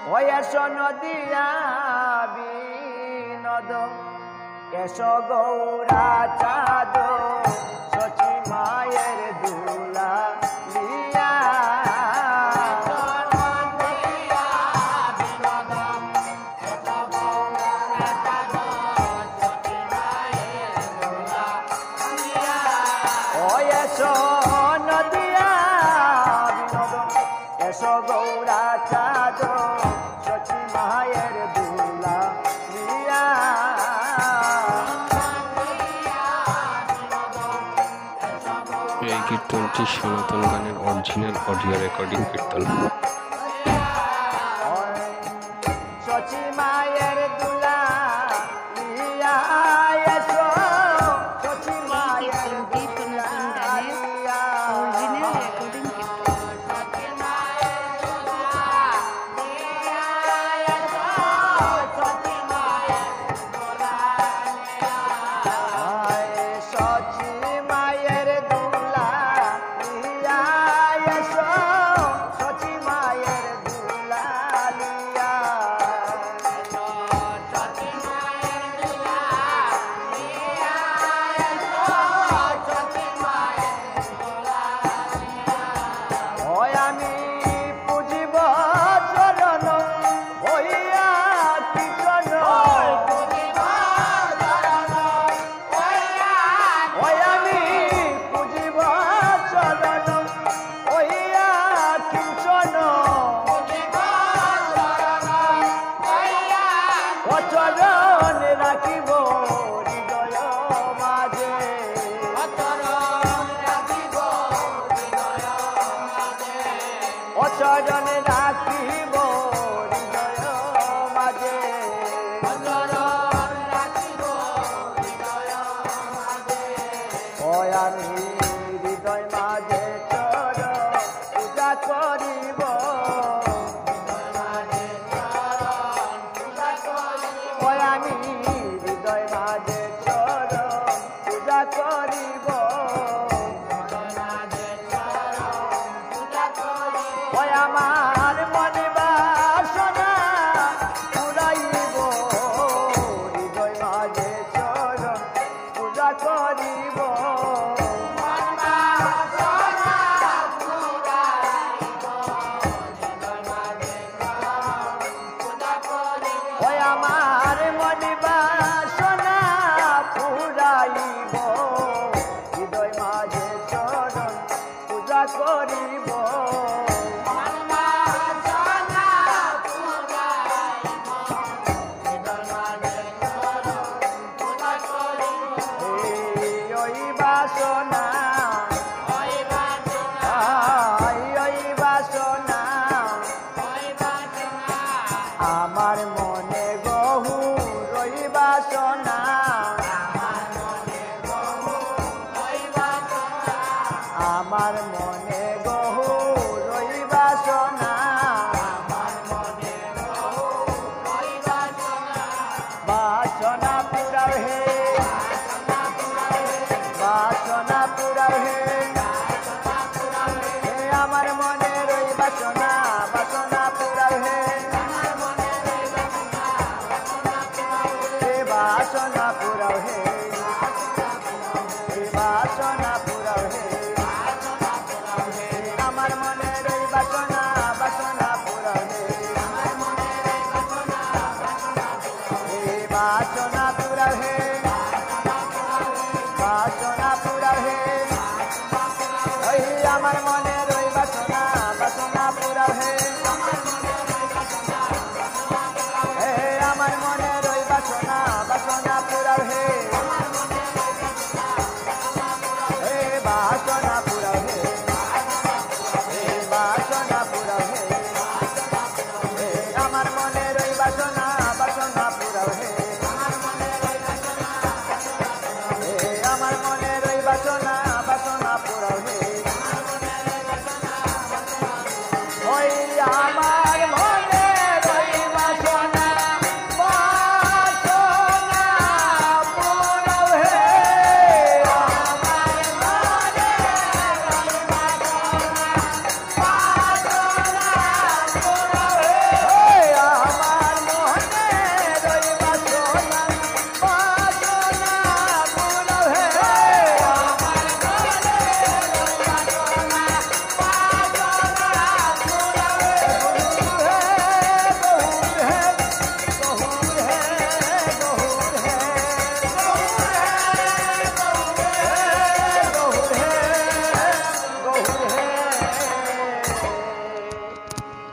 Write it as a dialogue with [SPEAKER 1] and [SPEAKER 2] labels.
[SPEAKER 1] ওই এসো নদিয়া বিনোদ এসো গৌরা চাঁদ শচী মায়ের দুলা লিয়া ওই এসো নদিয়া বিনোদ এসো গৌরা চাঁদ শচী মায়ের দুলা লিয়া
[SPEAKER 2] এই কীর্তনটি সনাতন গানের অরিজিনাল অডিও রেকর্ডিং কীর্তন।
[SPEAKER 1] শচী মায়ের দুলা লিয়া এসো শচী মায়ের দুলা লিয়া
[SPEAKER 3] অরিজিনাল রেকর্ডিং
[SPEAKER 1] শচী মায়ের দুলা লিয়া এসো শচী মায়ের দুলা লিয়া ওই আমি পুজিব চরণ হইয়া কীর্তন ওই আমি পুজিব চরণ হইয়া কীর্তন ও চরণ রাখিব হৃদয় মাঝে ও চরণ রাখিব হৃদয় মাঝে ওই আমি হৃদয় মাঝে চরণ পূজা করিব ওই আমি হৃদয় মাঝে চরণ পূজা করিব ওই আমার মনে বাসনা পুরাইব হৃদয় মাঝে চরণ পূজা করিব ওই আমার মনে বাসনা পুরাইব হৃদয় মাঝে চরণ পূজা করিব ওই বাসনা ওই বাসনা আমার